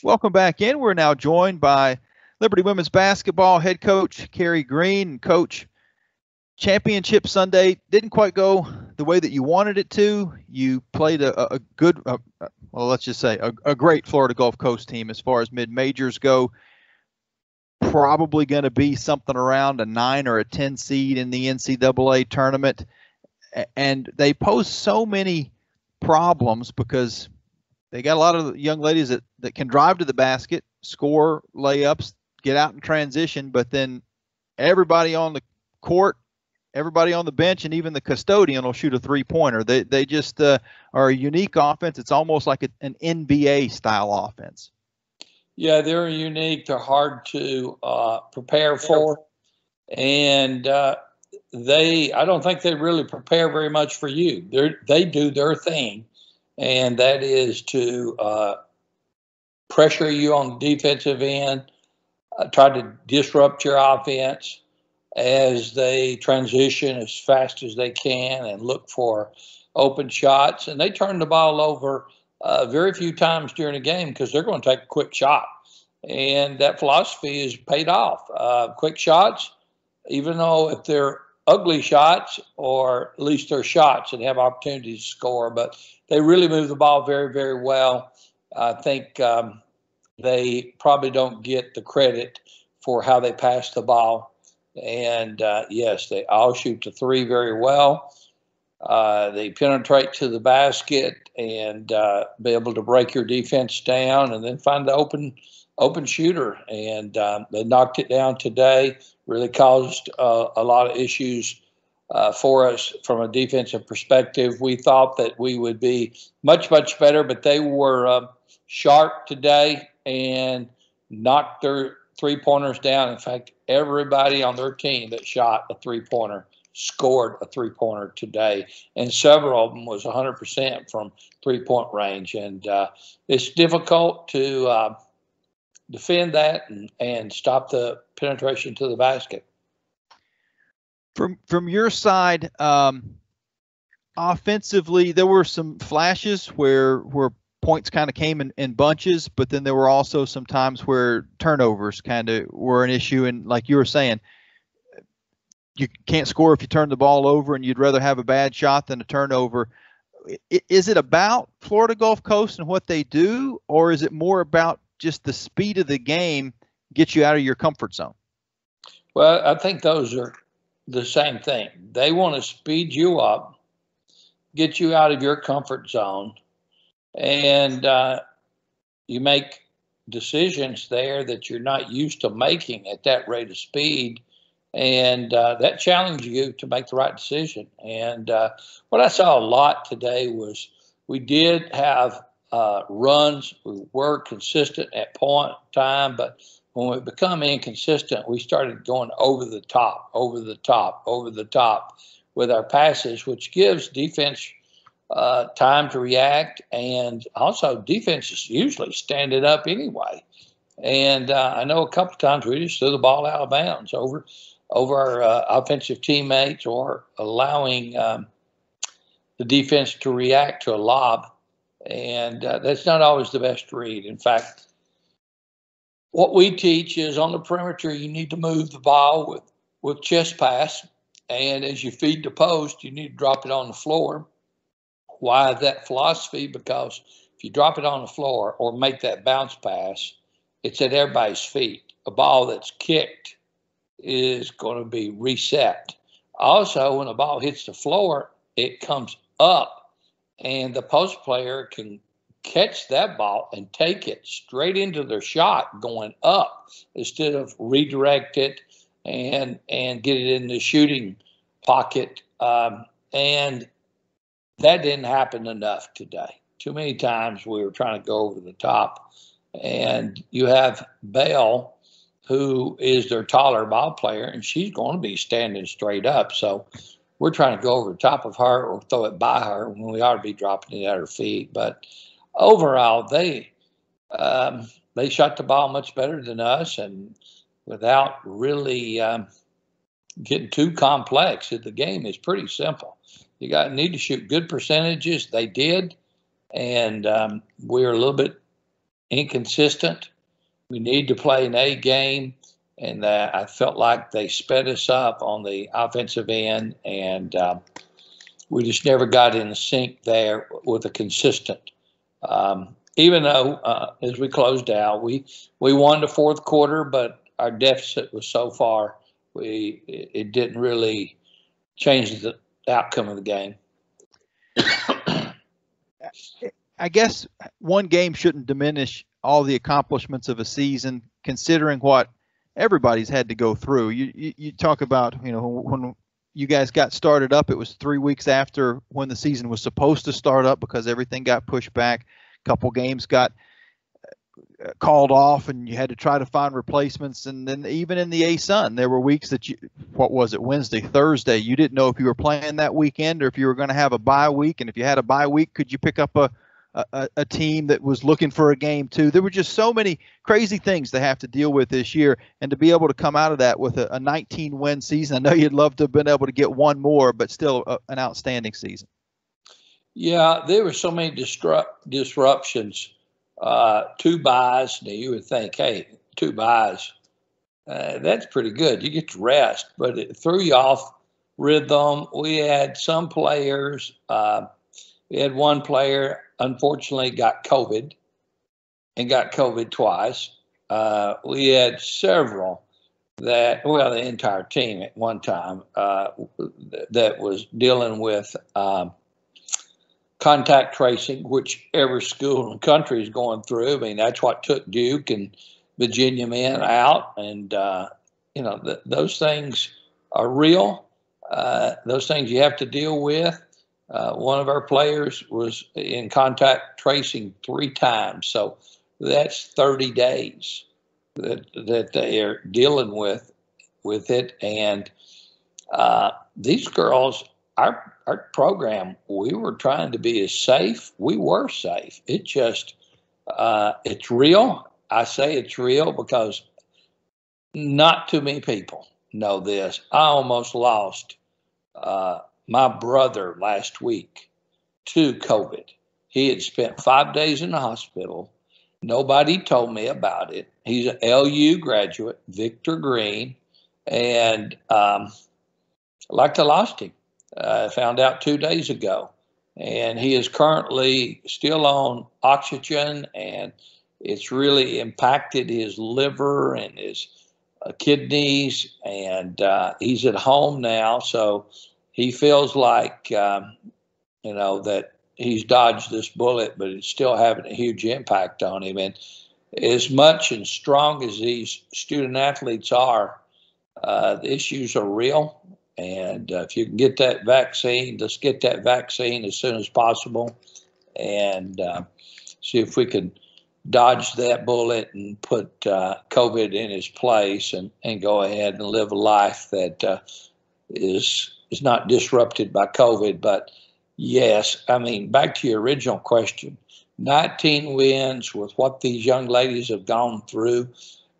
Welcome back in. We're now joined by Liberty Women's Basketball head coach Carey Green. Coach, championship Sunday didn't quite go the way that you wanted it to. You played a good, well, let's just say a great Florida Gulf Coast team as far as mid-majors go. Probably going to be something around a 9 or a 10 seed in the NCAA tournament. And they pose so many problems because they got a lot of young ladies that can drive to the basket, score layups, get out in transition, but then everybody on the court, everybody on the bench, and even the custodian will shoot a three-pointer. They just are a unique offense. It's almost like an NBA-style offense. Yeah, they're unique. They're hard to prepare for. And I don't think they really prepare very much for you. They do their thing. And that is to pressure you on the defensive end, try to disrupt your offense as they transition as fast as they can and look for open shots. And they turn the ball over very few times during the game because they're going to take a quick shot. And that philosophy is paid off. Quick shots, even though if they're ugly shots, or at least they're shots and have opportunities to score, but they really move the ball very, very well. I think they probably don't get the credit for how they pass the ball. And yes, they all shoot the three very well. They penetrate to the basket and be able to break your defense down and then find the open shooter. And they knocked it down today. Really caused a lot of issues for us from a defensive perspective. We thought that we would be much, much better, but they were sharp today and knocked their three-pointers down. In fact, everybody on their team that shot a three-pointer scored a three-pointer today, and several of them was 100% from three-point range. And it's difficult to defend that and stop the penetration to the basket. From your side, offensively, there were some flashes where points kind of came in bunches, but then there were also some times where turnovers kind of were an issue. And like you were saying, you can't score if you turn the ball over, and you'd rather have a bad shot than a turnover. Is it about Florida Gulf Coast and what they do, or is it more about just the speed of the game gets you out of your comfort zone? Well, I think those are the same thing. They want to speed you up, get you out of your comfort zone, and you make decisions there that you're not used to making at that rate of speed, and that challenges you to make the right decision. And what I saw a lot today was we did have runs. We were consistent at point time, but when we become inconsistent, we started going over the top with our passes, which gives defense time to react, and also defense is usually standing up anyway. And I know a couple of times we just threw the ball out of bounds over our offensive teammates, or allowing the defense to react to a lob. And that's not always the best read. In fact, what we teach is on the perimeter, you need to move the ball with chest pass. And as you feed the post, you need to drop it on the floor. Why that philosophy? Because if you drop it on the floor or make that bounce pass, it's at everybody's feet. A ball that's kicked is going to be reset. Also, when a ball hits the floor, it comes up, and the post player can catch that ball and take it straight into their shot going up, instead of redirect it and get it in the shooting pocket. And that didn't happen enough today. Too many times we were trying to go over the top. And you have Bell, who is their taller ball player, and she's going to be standing straight up. So we're trying to go over the top of her or throw it by her when we ought to be dropping it at her feet. But overall, they shot the ball much better than us, and without really getting too complex. The game is pretty simple. You need to shoot good percentages. They did, and we were a little bit inconsistent. We need to play an A game, and I felt like they sped us up on the offensive end, and we just never got in sync there with a consistent. Even though as we closed out, we won the fourth quarter, but our deficit was so far, it didn't really change the outcome of the game. I guess one game shouldn't diminish all the accomplishments of a season, considering what everybody's had to go through. You talk about, when you guys got started up, it was 3 weeks after when the season was supposed to start up because everything got pushed back. A couple games got called off and you had to try to find replacements. And then even in the ASUN, there were weeks that Wednesday, Thursday, you didn't know if you were playing that weekend or if you were going to have a bye week. And if you had a bye week, could you pick up a team that was looking for a game too? There were just so many crazy things to have to deal with this year, and to be able to come out of that with a 19-win season. I know you'd love to have been able to get one more, but still an outstanding season. Yeah, there were so many disruptions. 2 byes. Now you would think, hey, 2 byes, that's pretty good. You get to rest, but it threw you off rhythm. We had some players. We had one player, unfortunately, got COVID and got COVID twice. We had several the entire team at one time that was dealing with contact tracing, which every school in the country is going through. I mean, that's what took Duke and Virginia men out. And, those things are real. Those things you have to deal with. One of our players was in contact tracing 3 times. So that's 30 days that they are dealing with it. And these girls, our program, we were trying to be as safe. We were safe. It just, it's real. I say it's real because not too many people know this. I almost lost my brother last week to COVID. He had spent 5 days in the hospital. Nobody told me about it. He's an LU graduate, Victor Green, and like I lost him. I found out 2 days ago, and he is currently still on oxygen, and it's really impacted his liver and his kidneys, and he's at home now, so he feels like, that he's dodged this bullet, but it's still having a huge impact on him. And as much and strong as these student athletes are, the issues are real. And if you can get that vaccine, let's get that vaccine as soon as possible and see if we can dodge that bullet and put COVID in his place and go ahead and live a life that is not disrupted by COVID. But yes, I mean, back to your original question, 19 wins with what these young ladies have gone through,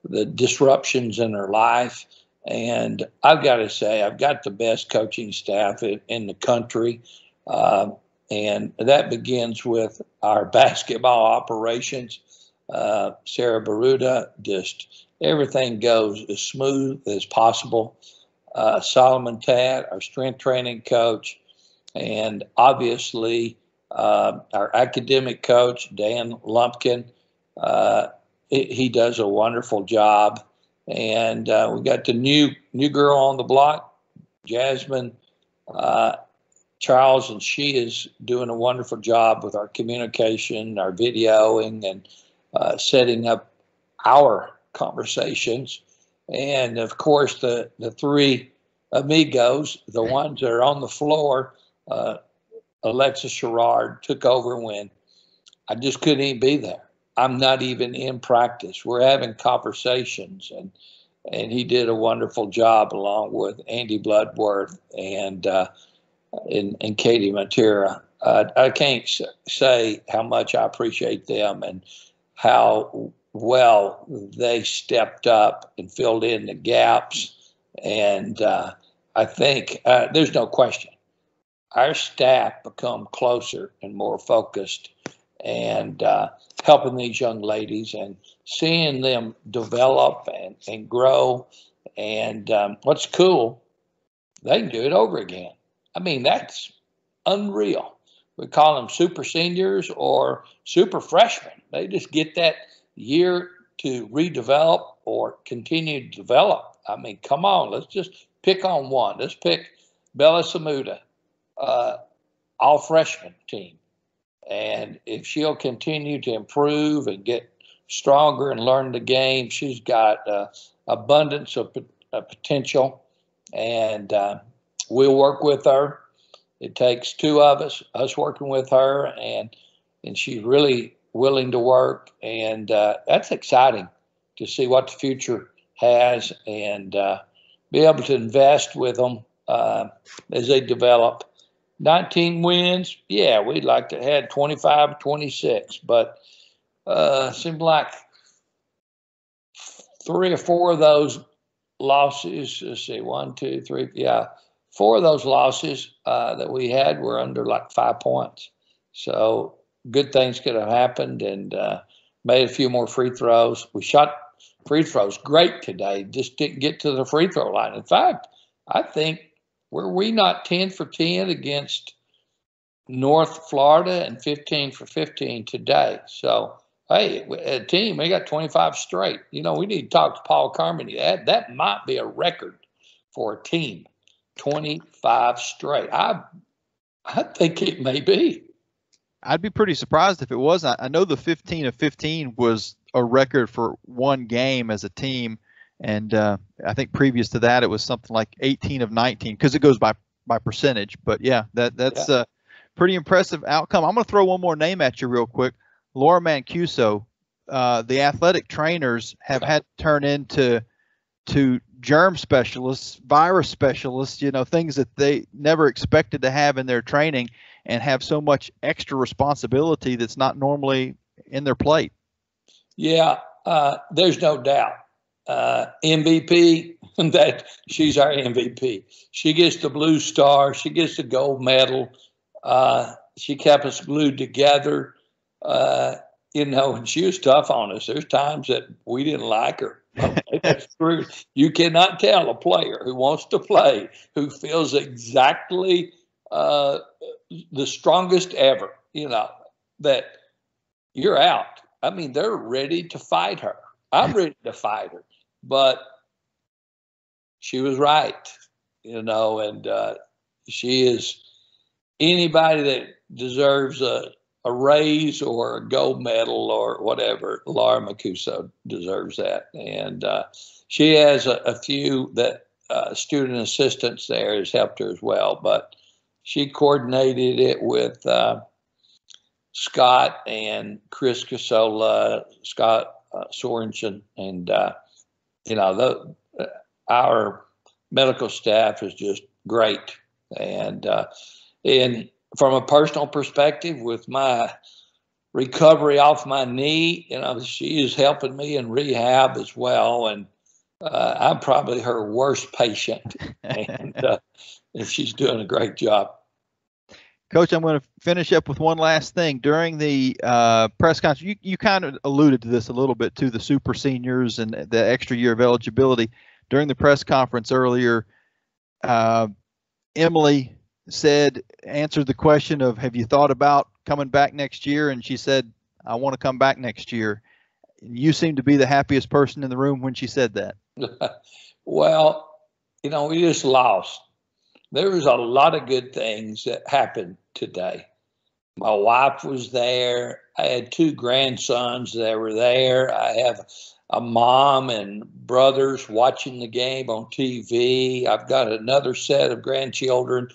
the disruptions in their life. And I've got to say, I've got the best coaching staff in the country. And that begins with our basketball operations. Sarah Baruda, just everything goes as smooth as possible. Solomon Tatt, our strength training coach, and obviously our academic coach, Dan Lumpkin. He does a wonderful job. And we got the new girl on the block, Jasmine Charles, and she is doing a wonderful job with our communication, our videoing, and setting up our conversations. And of course, the 3 amigos, the ones that are on the floor, Alexis Sherrard took over when I just couldn't even be there. I'm not even in practice. We're having conversations, and he did a wonderful job along with Andy Bloodworth and Katie Matera. I can't say how much I appreciate them and how well they stepped up and filled in the gaps. And I think there's no question our staff become closer and more focused and helping these young ladies and seeing them develop and grow. And what's cool, they can do it over again. I mean, that's unreal. We call them super seniors or super freshmen. They just get that year to redevelop or continue to develop. I mean, come on, let's just pick on one. Let's pick Bella Samuda, all freshman team. And if she'll continue to improve and get stronger and learn the game, she's got abundance of potential. And we'll work with her. It takes two of us working with her, and she's really willing to work. And that's exciting to see what the future has and be able to invest with them as they develop. 19 wins, yeah, we'd like to have 25, 26, but seemed like 3 or 4 of those losses, let's see, 1, 2, 3, yeah, 4 of those losses that we had were under like 5 points. So good things could have happened, and made a few more free throws. We shot free throws great today, just didn't get to the free throw line. In fact, I think, were we not 10 for 10 against North Florida and 15 for 15 today? So, hey, a team, we got 25 straight. You know, we need to talk to Paul Carmody. That might be a record for a team, 25 straight. I think it may be. I'd be pretty surprised if it was. I know the 15 of 15 was a record for one game as a team. And I think previous to that, it was something like 18 of 19 because it goes by percentage. But, yeah, that's a pretty impressive outcome. I'm going to throw one more name at you real quick. Laura Mancuso. The athletic trainers have had to turn into germ specialists, virus specialists, you know, things that they never expected to have in their training and have so much extra responsibility that's not normally in their plate. Yeah, there's no doubt. MVP, that she's our MVP. She gets the blue star. She gets the gold medal. She kept us glued together, you know, and she was tough on us. There's times that we didn't like her. That's true. You cannot tell a player who wants to play, who feels exactly the strongest ever, you know, that you're out. I mean, they're ready to fight her. I'm ready to fight her. But she was right, you know, and she is anybody that deserves a raise or a gold medal or whatever. Laura Mancuso deserves that. And she has a few that student assistants there has helped her as well. But she coordinated it with Scott and Chris Casola, Scott Sorensen, and you know, our medical staff is just great. And from a personal perspective, with my recovery off my knee, you know, she is helping me in rehab as well. And I'm probably her worst patient, and she's doing a great job. Coach, I'm going to finish up with one last thing. During the press conference, you kind of alluded to this a little bit too, the super seniors and the extra year of eligibility. During the press conference earlier, Emily answered the question of, have you thought about coming back next year? And she said, I want to come back next year. And you seem to be the happiest person in the room when she said that. Well, you know, we just lost. There was a lot of good things that happened today. My wife was there. I had 2 grandsons that were there. I have a mom and brothers watching the game on TV. I've got another set of grandchildren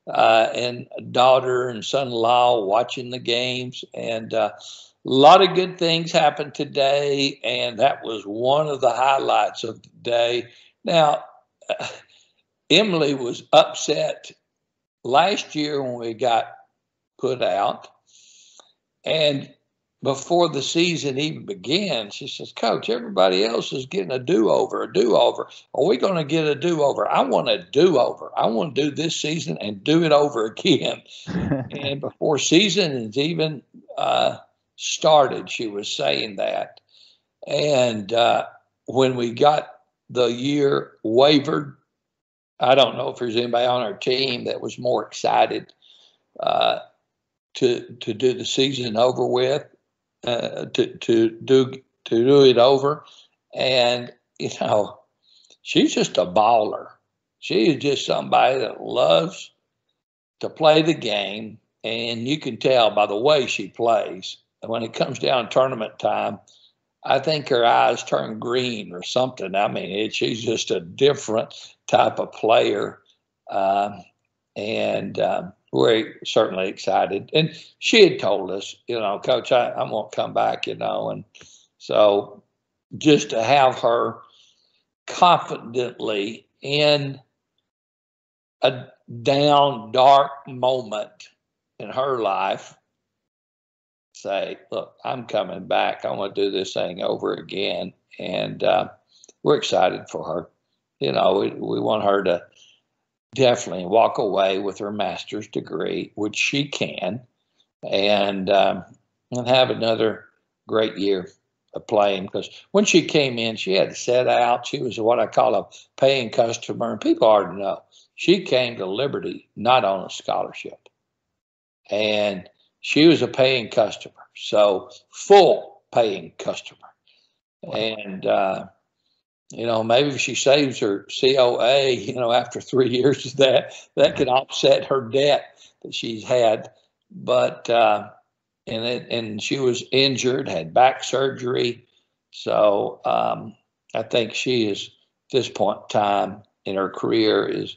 and a daughter and son-in-law watching the games. And a lot of good things happened today, and that was one of the highlights of the day. Now, Emily was upset last year when we got put out. And before the season even began, she says, Coach, everybody else is getting a do-over. Are we going to get a do-over? I want a do-over. I want to do this season and do it over again. And before season is even started, she was saying that. And when we got the year wavered, I don't know if there's anybody on our team that was more excited to do the season over with, to do it over. And, you know, she's just a baller. She is just somebody that loves to play the game, and you can tell by the way she plays. And when it comes down tournament time, I think her eyes turn green or something. I mean, she's just a different type of player, and we're certainly excited. And she had told us, you know, Coach, I'm going to come back, you know, and so just to have her confidently in a down, dark moment in her life, say, look, I'm coming back. I want to do this thing over again. And we're excited for her. You know, we want her to definitely walk away with her master's degree, which she can, and have another great year of playing. Because when she came in, she had to set out. She was what I call a paying customer, and people already know. She came to Liberty not on a scholarship, and she was a paying customer, so full paying customer. And, you know, maybe if she saves her COA, you know, after 3 years of that could offset her debt that she's had. But, and she was injured, had back surgery. So I think she is, at this point in time in her career, is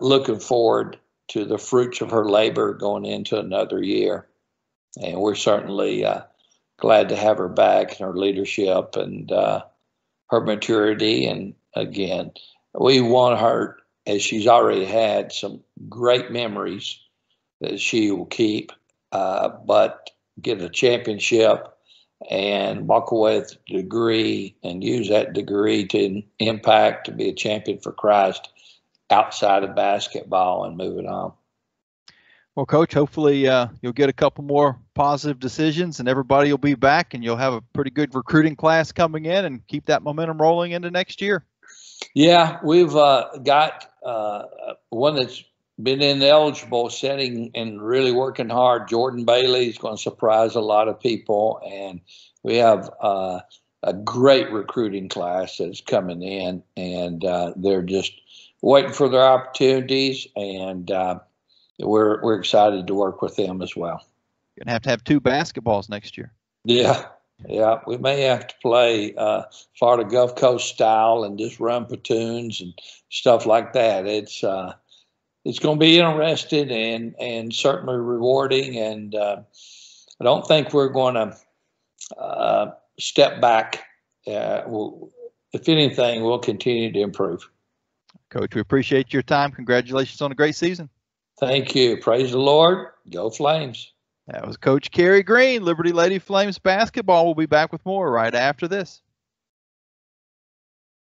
looking forward to the fruits of her labor going into another year. And we're certainly glad to have her back and her leadership and her maturity. And again, we want her, as she's already had some great memories that she will keep, but get a championship and walk away with a degree and use that degree to impact, to be a champion for Christ outside of basketball and moving on. Well, Coach, hopefully you'll get a couple more positive decisions and everybody will be back and you'll have a pretty good recruiting class coming in and keep that momentum rolling into next year. Yeah, we've got one that's been ineligible, sitting and really working hard. Jordan Bailey is going to surprise a lot of people. And we have a great recruiting class that's coming in, and they're just waiting for their opportunities, and we're excited to work with them as well. You're going to have 2 basketballs next year. Yeah, we may have to play Florida Gulf Coast style and just run platoons and stuff like that. It's going to be interesting and certainly rewarding, and I don't think we're going to step back. If anything, we'll continue to improve. Coach, we appreciate your time. Congratulations on a great season. Thank you. Praise the Lord. Go Flames. That was Coach Carey Green, Liberty Lady Flames basketball. We'll be back with more right after this.